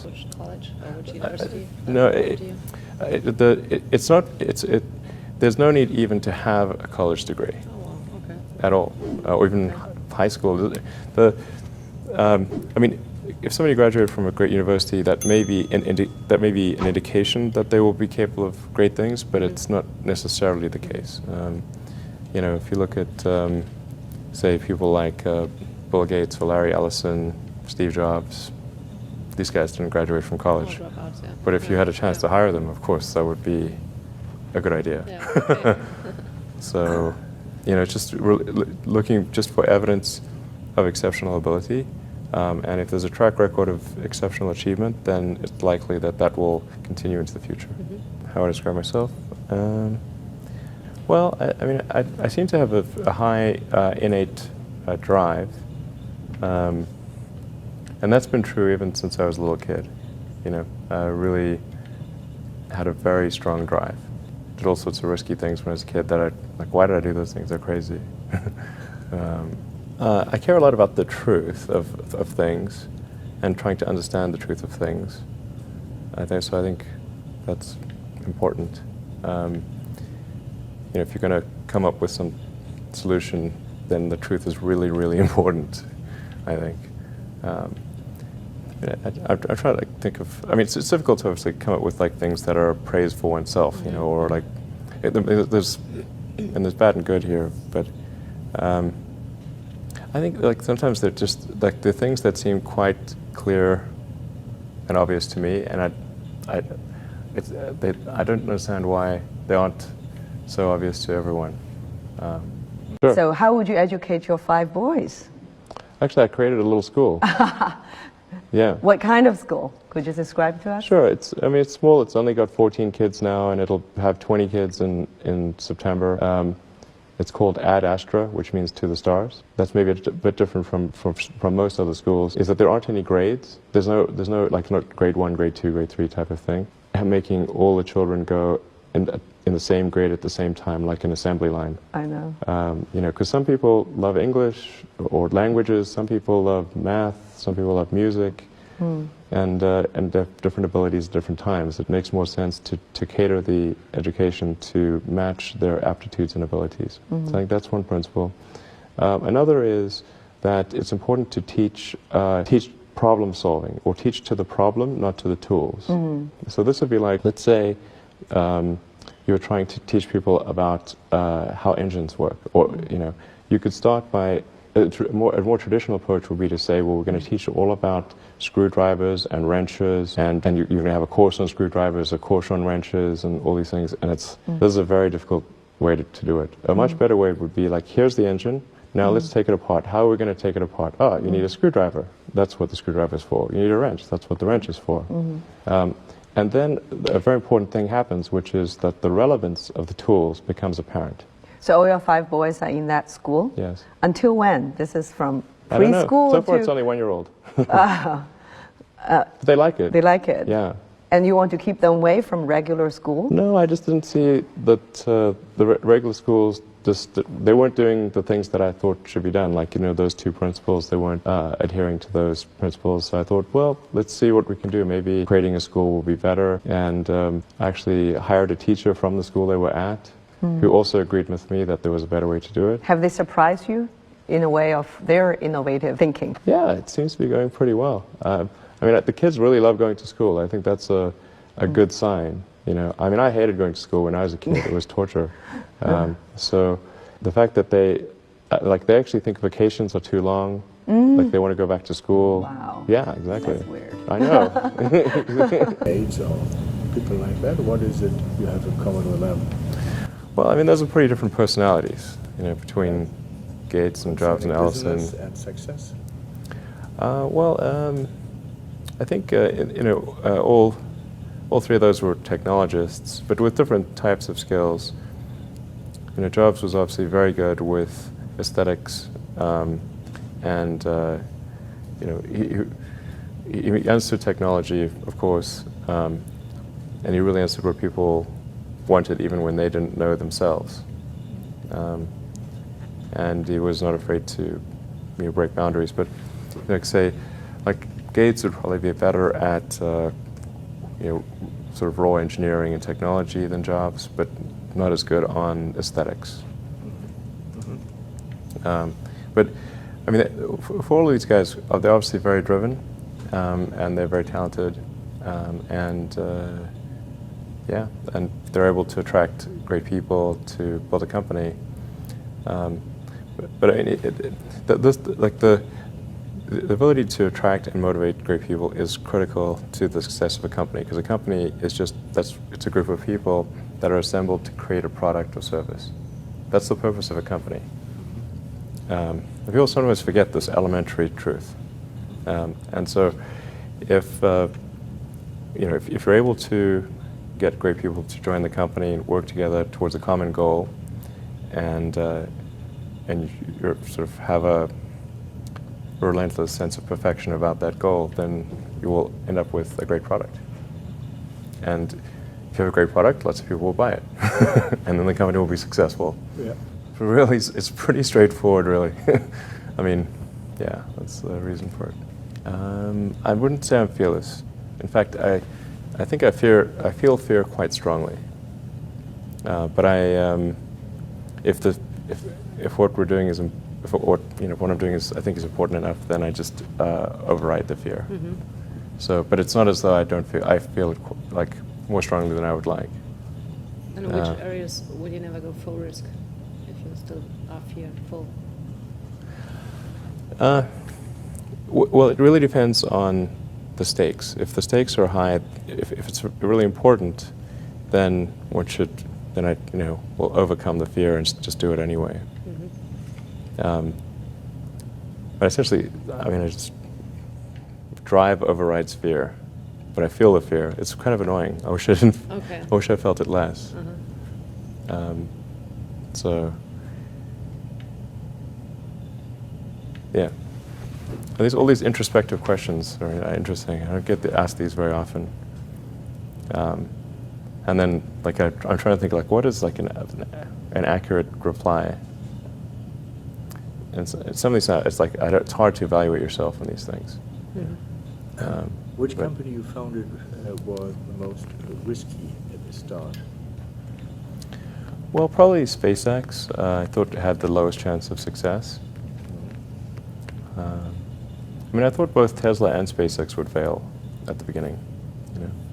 course. Which college or which university? No, it's not. There's no need even to have a college degree. Oh, wow. Okay. At all, or even high school. I mean, if somebody graduated from a great university, that may be an indication that they will be capable of great things, but it's not necessarily the case. You know, if you look at, say, people like Bill Gates or Larry Ellison, Steve Jobs, these guys didn't graduate from college. Dropouts, yeah. But if you had a chance to hire them, of course, that would be a good idea. Yeah, okay. So, you know, just looking just for evidence of exceptional ability, and if there's a track record of exceptional achievement, then it's likely that that will continue into the future. Mm-hmm. How I describe myself? Well, I mean, I seem to have a high innate drive, and that's been true even since I was a little kid. You know, I really had a very strong drive. Did all sorts of risky things when I was a kid that why did I do those things? They're crazy. I care a lot about the truth of things and trying to understand the truth of things. I think that's important. You know, if you're going to come up with some solution, then the truth is really, really important, I think. I try to think of, I mean, it's difficult to obviously come up with like things that are praise for oneself, you know, or like, there's bad and good here, but I think like sometimes they're just like the things that seem quite clear and obvious to me, and I don't understand why they aren't so obvious to everyone. Sure. So how would you educate your 5 boys? Actually, I created a little school. Yeah. What kind of school? Could you describe to us? Sure. I mean, it's small. It's only got 14 kids now, and it'll have 20 kids in September. It's called Ad Astra, which means to the stars. That's maybe a bit different from most other schools, is that there aren't any grades. There's no like not grade 1, grade 2, grade 3 type of thing. Making all the children go in the same grade at the same time, like an assembly line. I know. You know, because some people love English or languages, some people love math, some people love music, and they have different abilities at different times. It makes more sense to cater the education to match their aptitudes and abilities. So I think that's one principle. Another is that it's important to teach problem solving, or teach to the problem, not to the tools. So this would be like, let's say, you're trying to teach people about how engines work, or you know, you could start by a more traditional approach would be to say, well, we're going to teach you all about screwdrivers and wrenches, and you're going to have a course on screwdrivers, a course on wrenches, and all these things. And this is a very difficult way to do it. A much better way would be like, here's the engine. Now let's take it apart. How are we going to take it apart? Oh, you need a screwdriver. That's what the screwdriver is for. You need a wrench. That's what the wrench is for. And then a very important thing happens, which is that the relevance of the tools becomes apparent. So all your 5 boys are in that school? Yes. Until when? This is from preschool? I don't know. So far it's only 1-year-old. They like it. They like it? Yeah. And you want to keep them away from regular school? No, I just didn't see that the regular schools, they weren't doing the things that I thought should be done. Like, you know, those 2 principles, they weren't adhering to those principles. So I thought, well, let's see what we can do. Maybe creating a school will be better. And I actually hired a teacher from the school they were at, who also agreed with me that there was a better way to do it. Have they surprised you in a way of their innovative thinking? Yeah, it seems to be going pretty well. I mean, the kids really love going to school. I think that's a good sign. You know, I mean, I hated going to school when I was a kid. It was torture. So the fact that they actually think vacations are too long, like they want to go back to school. Wow. Yeah, exactly. That's weird. I know. Age or people like that, what is it you have in common with them? Well, I mean, those are pretty different personalities, you know, between Gates and Jobs and Ellison. Business and success? I think, you know, all 3 of those were technologists, but with different types of skills. You know, Jobs was obviously very good with aesthetics, and you know, he understood technology, of course, and he really understood what people wanted, even when they didn't know themselves. And he was not afraid to, you know, break boundaries. But, like, say, like Gates would probably be better at sort of raw engineering and technology than Jobs, but not as good on aesthetics. But I mean, for all of these guys, they're obviously very driven, and they're very talented, and they're able to attract great people to build a company. But I mean, the ability to attract and motivate great people is critical to the success of a company, because a company is it's a group of people that are assembled to create a product or service. That's the purpose of a company. People sometimes forget this elementary truth, and so if you're able to get great people to join the company and work together towards a common goal, and you sort of have a relentless sense of perfection about that goal, then you will end up with a great product. And if you have a great product, lots of people will buy it, and then the company will be successful. Yeah. But really, it's pretty straightforward, really. I mean, yeah, that's the reason for it. I wouldn't say I'm fearless. In fact, I think I feel fear quite strongly. But if what we're doing is what I'm doing is I think is important enough, then I just override the fear. Mm-hmm. So, but it's not as though I feel it like more strongly than I would like. And in which areas would you never go full risk if you still are fearful? Well, it really depends on the stakes. If the stakes are high, if it's really important, then I will overcome the fear and just do it anyway. Mm-hmm. But essentially, I mean, I just drive overrides fear, but I feel the fear. It's kind of annoying. I wish I didn't. Okay. I wish I felt it less. Uh-huh. So, yeah. All these introspective questions are interesting. I don't get asked these very often. And then, like, I'm trying to think, like, what is like an accurate reply? And some of these, it's hard to evaluate yourself on these things. Mm-hmm. Which company you founded was the most risky at the start? Well, probably SpaceX. I thought it had the lowest chance of success. I mean, I thought both Tesla and SpaceX would fail at the beginning.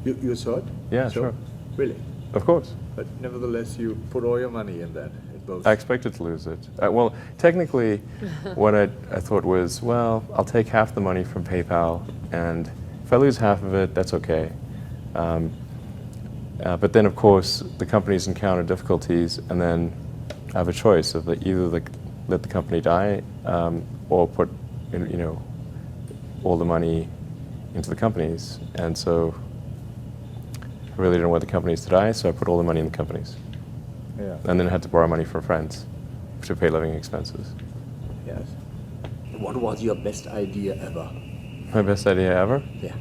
You thought? Yeah, sure. Really? Of course. But nevertheless, you put all your money in that, in both. I expected to lose it. Well, technically, what I thought was, well, I'll take half the money from PayPal, and if I lose half of it, that's okay. But then, of course, the companies encounter difficulties, and then I have a choice of either let the company die or put all the money into the companies. And so I really didn't want the companies to die, so I put all the money in the companies. Yeah. And then I had to borrow money from friends to pay living expenses. Yes. What was your best idea ever? My best idea ever? Yeah.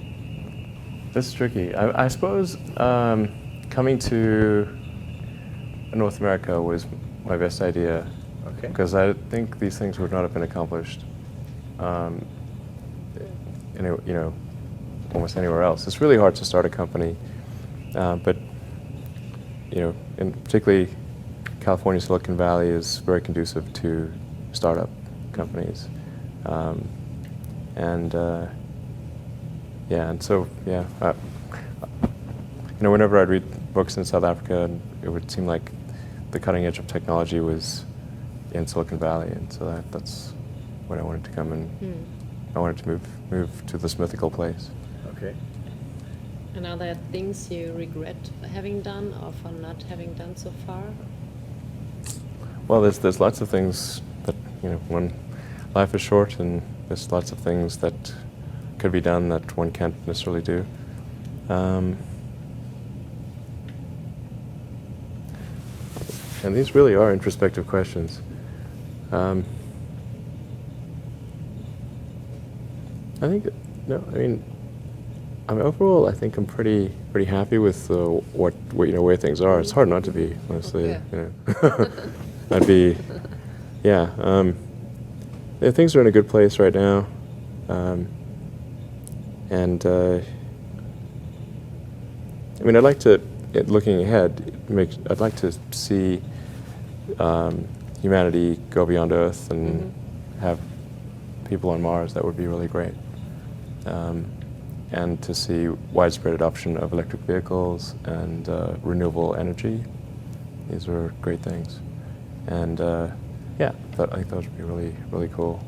This is tricky. I suppose coming to North America was my best idea. Okay. Because I think these things would not have been accomplished almost anywhere else. It's really hard to start a company, but in particularly California, Silicon Valley is very conducive to startup companies, and so whenever I'd read books in South Africa, it would seem like the cutting edge of technology was in Silicon Valley, and so that's when I wanted to come and I wanted to move to this mythical place. Okay. And are there things you regret having done or for not having done so far? Well, there's lots of things that when life is short, and there's lots of things that could be done that one can't necessarily do. And these really are introspective questions. Overall, I think I'm pretty happy with where things are. It's hard not to be, honestly. Yeah. I'd be, things are in a good place right now. And I mean, I'd like to, looking ahead, I'd like to see humanity go beyond Earth and have people on Mars. That would be really great. And to see widespread adoption of electric vehicles and renewable energy. These are great things. And yeah, I think those would be really, really cool.